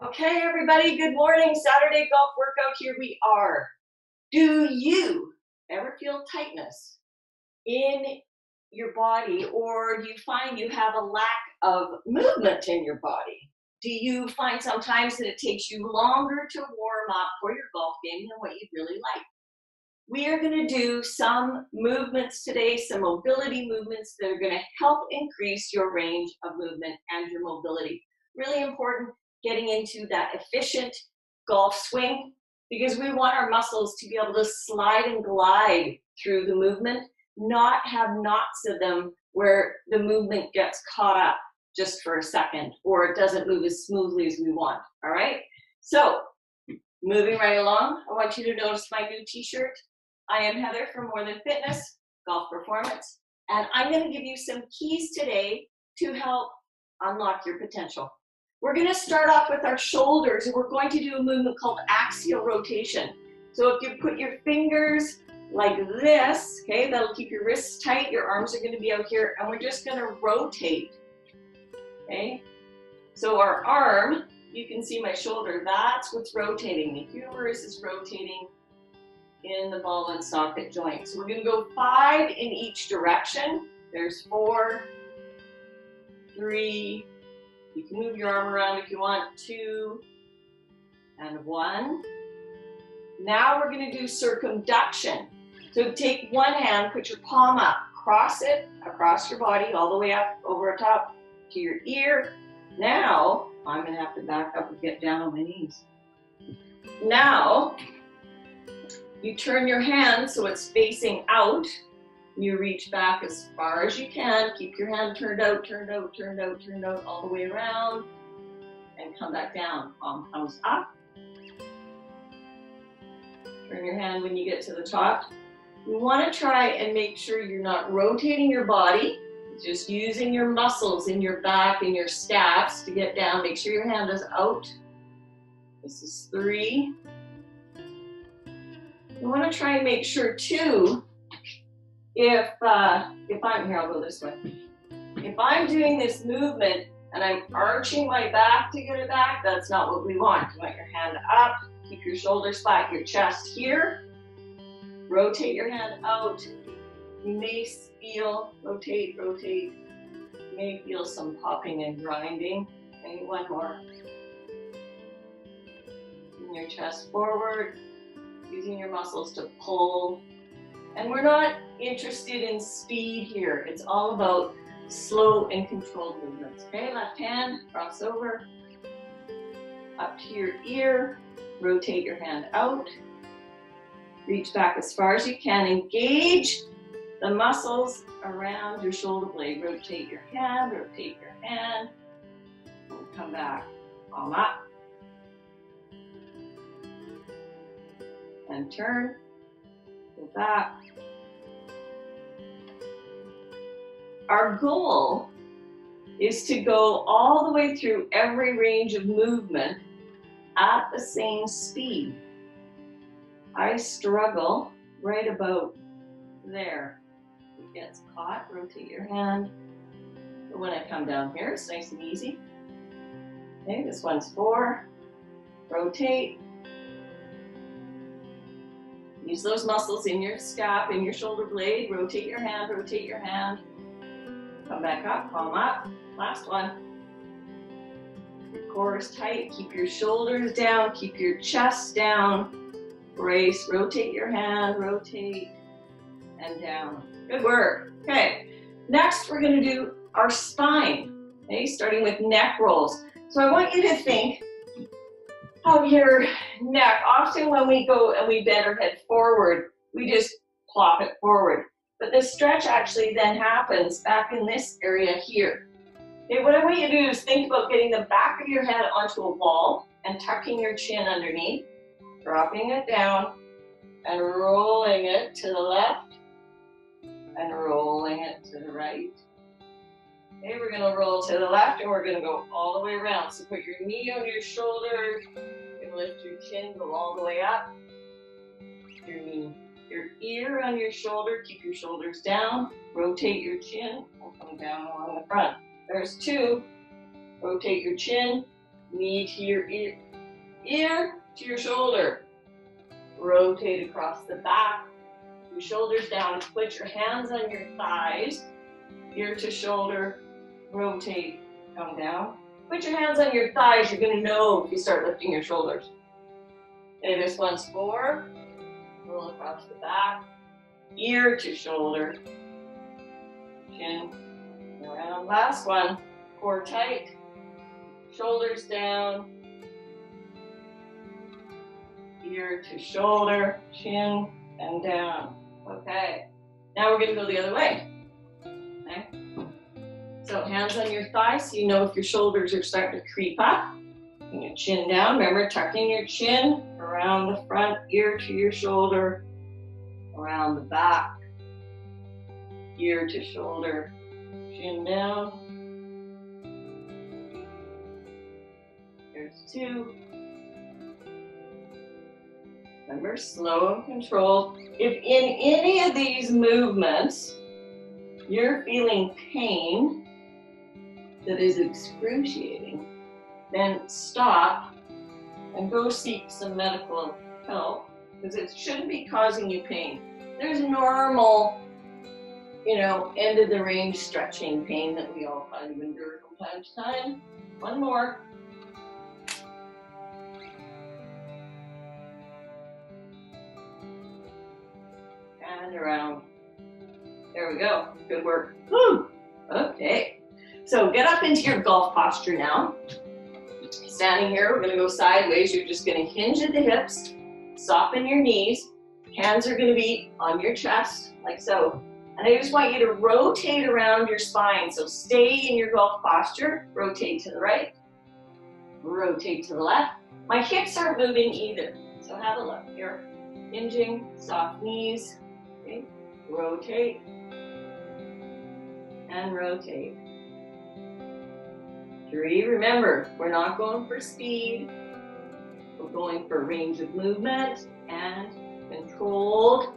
Okay, everybody, good morning. Saturday golf workout. Here we are. Do you ever feel tightness in your body, or do you find you have a lack of movement in your body? Do you find sometimes that it takes you longer to warm up for your golf game than what you'd really like? We are going to do some movements today, some mobility movements that are going to help increase your range of movement and your mobility. Really important getting into that efficient golf swing, because we want our muscles to be able to slide and glide through the movement, not have knots of them where the movement gets caught up just for a second or it doesn't move as smoothly as we want. All right, so moving right along, I want you to notice my new t-shirt. I am Heather from More Than Fitness, Golf Performance, and I'm going to give you some keys today to help unlock your potential. We're going to start off with our shoulders, and we're going to do a movement called axial rotation. So if you put your fingers like this, okay, that'll keep your wrists tight, your arms are going to be out here, and we're just going to rotate, okay? So our arm, you can see my shoulder, that's what's rotating. The humerus is rotating in the ball and socket joint. So we're going to go 5 in each direction. There's 4, 3, you can move your arm around if you want, 2, and 1. Now we're going to do circumduction. So take one hand, put your palm up, cross it across your body all the way up over top to your ear. Now I'm going to have to back up and get down on my knees. Now you turn your hand so it's facing out. You reach back as far as you can. Keep your hand turned out, turned out, turned out, turned out, all the way around. And come back down. Palm comes up. Turn your hand when you get to the top. You want to try and make sure you're not rotating your body. Just using your muscles in your back and your stats to get down. Make sure your hand is out. This is 3. You want to try and make sure too, if I'm here, I'll go this way. If I'm doing this movement and I'm arching my back to get it back, that's not what we want. You want your hand up, keep your shoulders flat, your chest here. Rotate your hand out. You may feel, rotate, rotate. You may feel some popping and grinding. Okay, one more. Bring your chest forward. Using your muscles to pull. And we're not interested in speed here. It's all about slow and controlled movements. Okay, left hand, cross over, up to your ear, rotate your hand out, reach back as far as you can, engage the muscles around your shoulder blade. Rotate your hand, and come back, palm up. And turn, go back. Our goal is to go all the way through every range of movement at the same speed. I struggle right about there. It gets caught, rotate your hand. But when I come down here, it's nice and easy. Okay, this one's 4, rotate. Use those muscles in your scap, in your shoulder blade. Rotate your hand, rotate your hand. Come back up, palm up. Last one. Your core is tight. Keep your shoulders down. Keep your chest down. Brace. Rotate your hand, rotate, and down. Good work. Okay. Next, we're going to do our spine. Okay, starting with neck rolls. So I want you to think of your neck. Often when we go and we bend our head forward, we just plop it forward. But the stretch actually then happens back in this area here. Okay, what I want you to do is think about getting the back of your head onto a wall and tucking your chin underneath, dropping it down and rolling it to the left and rolling it to the right. Okay, we're going to roll to the left and we're going to go all the way around. So put your knee on your shoulder, you can lift your chin, go all the way up. Your knee, your ear on your shoulder, keep your shoulders down, rotate your chin, and come down along the front. There's 2, rotate your chin, knee to your ear to your shoulder. Rotate across the back, your shoulders down, put your hands on your thighs, ear to shoulder, rotate, come down. Put your hands on your thighs, you're gonna know if you start lifting your shoulders. Okay, this one's 4, roll across the back, ear to shoulder, chin around. Last one, core tight, shoulders down, ear to shoulder, chin and down. Okay, now we're gonna go the other way. Okay, so hands on your thighs so you know if your shoulders are starting to creep up. And your chin down, remember tucking your chin around the front, ear to your shoulder, around the back, ear to shoulder, chin down. Here's 2. Remember, slow and controlled. If in any of these movements you're feeling pain that is excruciating, then stop and go seek some medical help, because it shouldn't be causing you pain. There's normal, end of the range stretching pain that we all kind of endure from time to time. One more. And around. There we go. Good work. Woo! Okay. So get up into your golf posture now. Standing here, we're going to go sideways. You're just going to hinge at the hips, soften your knees. Hands are going to be on your chest, like so. And I just want you to rotate around your spine. So stay in your golf posture. Rotate to the right. Rotate to the left. My hips aren't moving either. So have a look here. Hinging, soft knees. Okay. Rotate. And rotate. 3, remember, we're not going for speed. We're going for range of movement and controlled.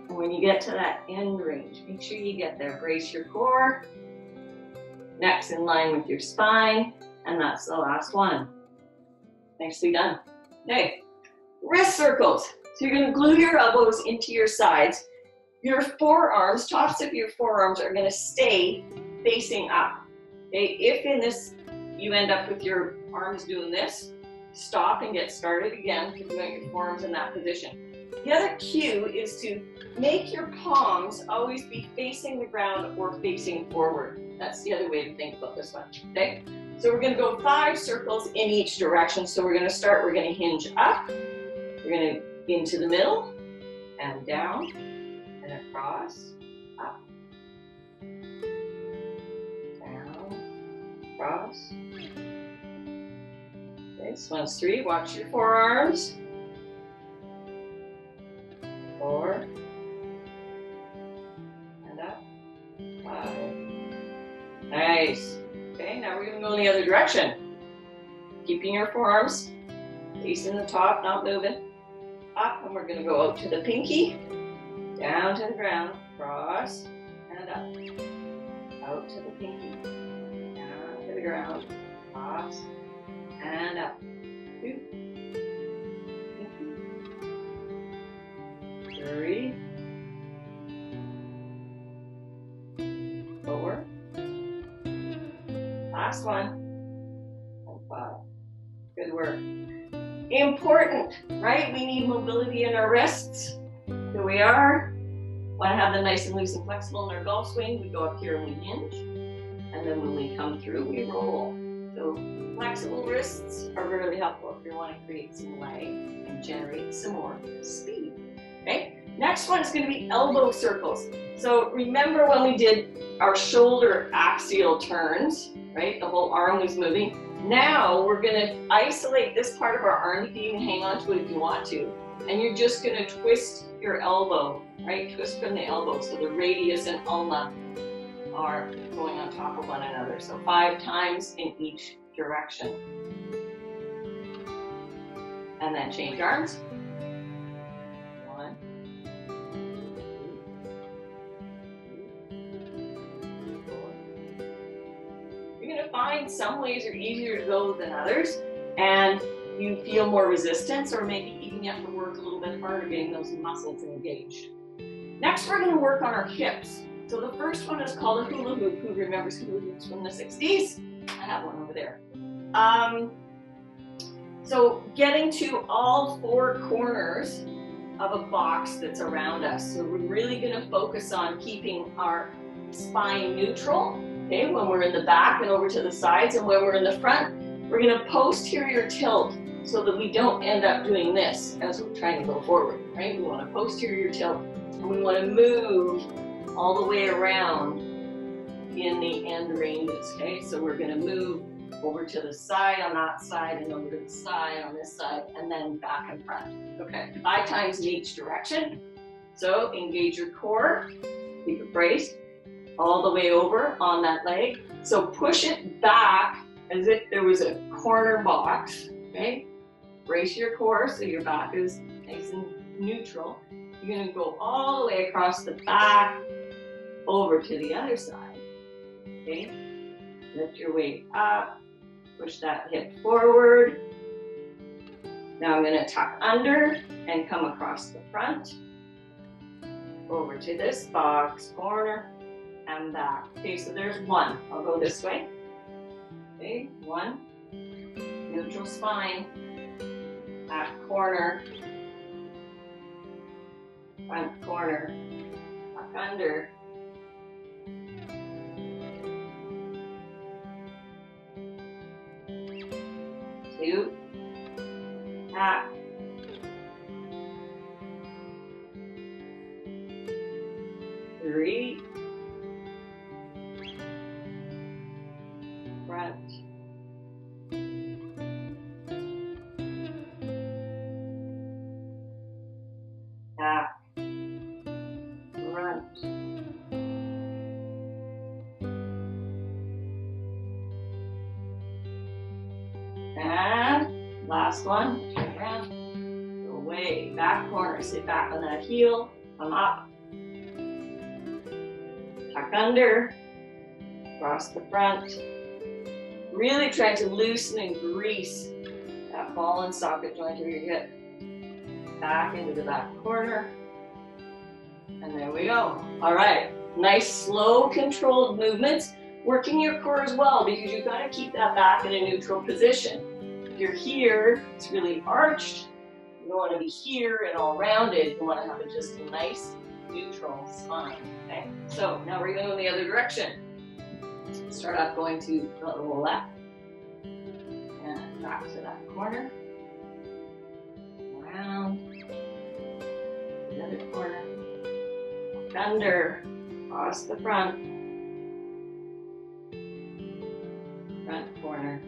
And when you get to that end range, make sure you get there. Brace your core. Neck's in line with your spine. And that's the last one. Nicely done. Okay, wrist circles. So you're going to glue your elbows into your sides. Your forearms, tops of your forearms are going to stay facing up. Okay? If in this you end up with your arms doing this, stop and get started again because you want your forearms in that position. The other cue is to make your palms always be facing the ground or facing forward. That's the other way to think about this one. Okay? So we're going to go 5 circles in each direction. So we're going to start, we're going to hinge up, we're going to into the middle and down. And across, up, down, across. Okay, this one's 3. Watch your forearms. 4. And up. 5. Nice. Okay, now we're going to go in the other direction. Keeping your forearms facing the top, not moving. Up, and we're going to go out to the pinky. Down to the ground, cross, and up. Out to the pinky, down to the ground, cross, and up. 2, 3, 4, last one, and 5. Good work. Important, right? We need mobility in our wrists. Here we are. Want to have them nice and loose and flexible in our golf swing. We go up here and we hinge. And then when we come through, we roll. So flexible wrists are really helpful if you want to create some leg and generate some more speed. Okay? Next one is going to be elbow circles. So remember when we did our shoulder axial turns, right? The whole arm was moving. Now we're going to isolate this part of our arm. You can even hang on to it if you want to. And you're just going to twist your elbow, right? Twist from the elbow. So the radius and ulna are going on top of one another. So 5 times in each direction. And then change arms. 1, 2, 3, 4, find some ways are easier to go than others, and you feel more resistance, or maybe even you have to work a little bit harder getting those muscles engaged. Next, we're going to work on our hips. So the first one is called a hula hoop. Who remembers hula hoops from the 60s? I have one over there. So getting to all four corners of a box that's around us. So we're really going to focus on keeping our spine neutral, okay, when we're in the back and over to the sides, and when we're in the front, we're going to posterior tilt so that we don't end up doing this as we're trying to go forward, right? We want to posterior tilt, and we want to move all the way around in the end ranges, okay? So we're going to move over to the side on that side, and over to the side on this side, and then back and front. Okay, 5 times in each direction. So engage your core, keep it braced, all the way over on that leg. So push it back as if there was a corner box, okay? Brace your core so your back is nice and neutral. You're gonna go all the way across the back, over to the other side, okay? Lift your weight up, push that hip forward. Now I'm going to tuck under and come across the front, over to this box corner, and back. Okay, so there's one. I'll go this way. Okay, 1, neutral spine, back corner, front corner, tuck under, two, back, three, front, back, front, and last one, turn around, go away, back corner, sit back on that heel, come up, tuck under, across the front, really try to loosen and grease that ball and socket joint of your hip, back into the back corner, and there we go. All right, nice slow controlled movements. Working your core as well, because you've got to keep that back in a neutral position. If you're here, it's really arched. You don't want to be here and all rounded. You want to have just a nice neutral spine. Okay, so now we're going to go in the other direction. Start off going to the left and back to that corner, around the other corner, under, across the front corner,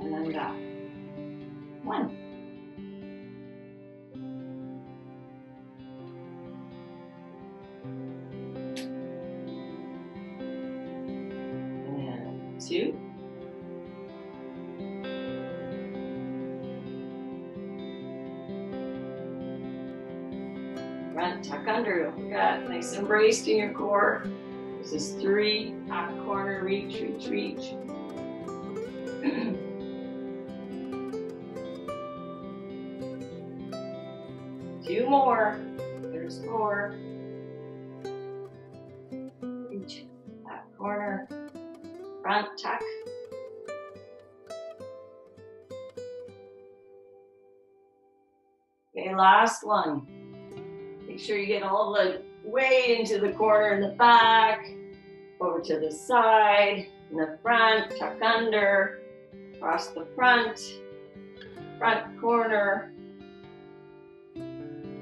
and then back. 1. And 2. Front, tuck under, don't forget, nice and braced in your core. This is 3, back corner, reach, reach, reach. 2 more, there's 4. Reach, back corner, front tuck. Okay, last one. Make sure you get all the way into the corner in the back, over to the side, in the front, tuck under, across the front corner,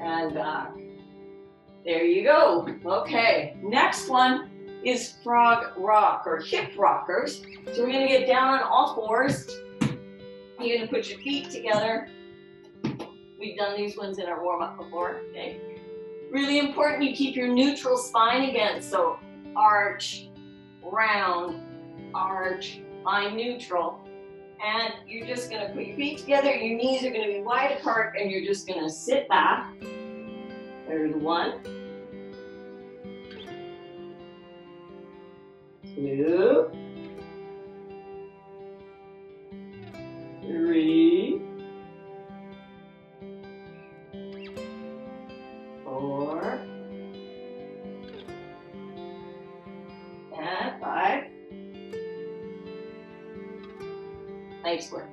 and back. There you go. Okay, next one is frog rock or hip rockers. So we're gonna get down on all fours. You're gonna put your feet together. We've done these ones in our warm-up before, okay? Really important you keep your neutral spine again. So arch, round, arch, spine neutral. And you're just gonna put your feet together, your knees are gonna be wide apart, and you're just gonna sit back. There's 1, 2, 3, 4, and 5. Nice work.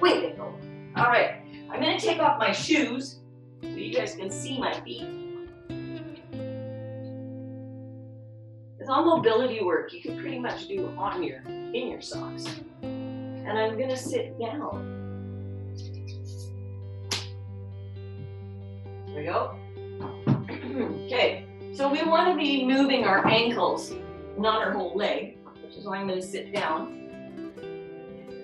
Way to go. All right, I'm going to take off my shoes so you guys can see my feet. Because on mobility work, you can pretty much do in your socks. And I'm going to sit down. There we go. Okay, so we want to be moving our ankles, not our whole leg, which is why I'm going to sit down.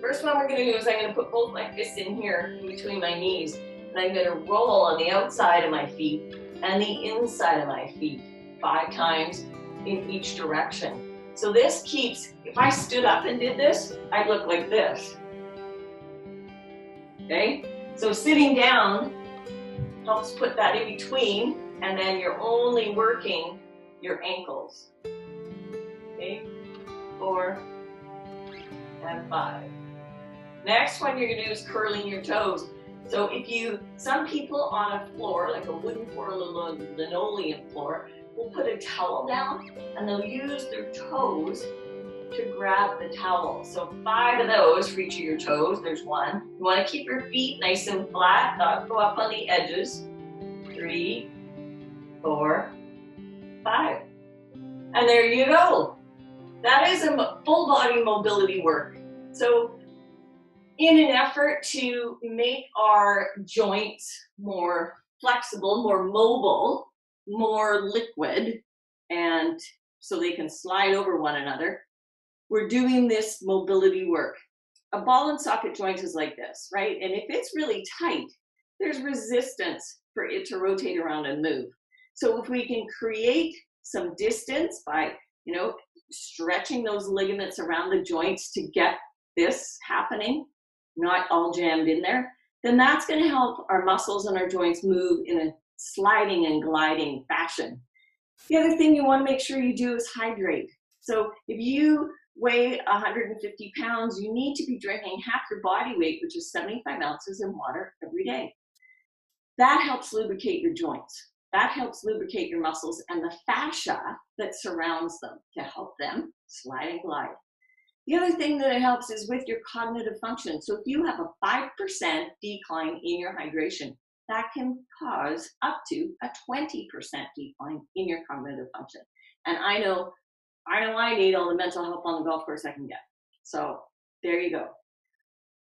First one we're going to do is I'm going to put both my fists in here in between my knees, and I'm going to roll on the outside of my feet and the inside of my feet 5 times in each direction. So this keeps, if I stood up and did this, I'd look like this. Okay, so sitting down helps put that in between, and then you're only working your ankles. Okay, 4 and 5. Next one you're going to do is curling your toes. So some people on a floor, like a wooden floor, a linoleum floor, will put a towel down and they'll use their toes to grab the towel. So 5 of those for each of your toes. There's 1. You want to keep your feet nice and flat, not go up on the edges. 3, 4, 5. And there you go. That is a full body mobility work. So in an effort to make our joints more flexible, more mobile, more liquid, and so they can slide over one another, we're doing this mobility work. A ball and socket joint is like this, right? And if it's really tight, there's resistance for it to rotate around and move. So if we can create some distance by, stretching those ligaments around the joints to get this happening, not all jammed in there, then that's going to help our muscles and our joints move in a sliding and gliding fashion. The other thing you want to make sure you do is hydrate. So if you weigh 150 pounds, you need to be drinking half your body weight, which is 75 ounces in water every day. That helps lubricate your joints. That helps lubricate your muscles and the fascia that surrounds them to help them slide and glide. The other thing that it helps is with your cognitive function. So if you have a 5% decline in your hydration, that can cause up to a 20% decline in your cognitive function. And I know I need all the mental help on the golf course I can get. So there you go.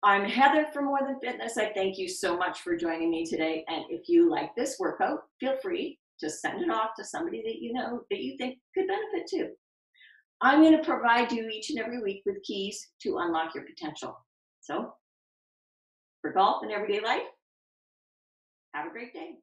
I'm Heather from More Than Fitness. I thank you so much for joining me today. And if you like this workout, feel free to send it off to somebody that you know that you think could benefit too. I'm going to provide you each and every week with keys to unlock your potential. So for golf and everyday life, have a great day.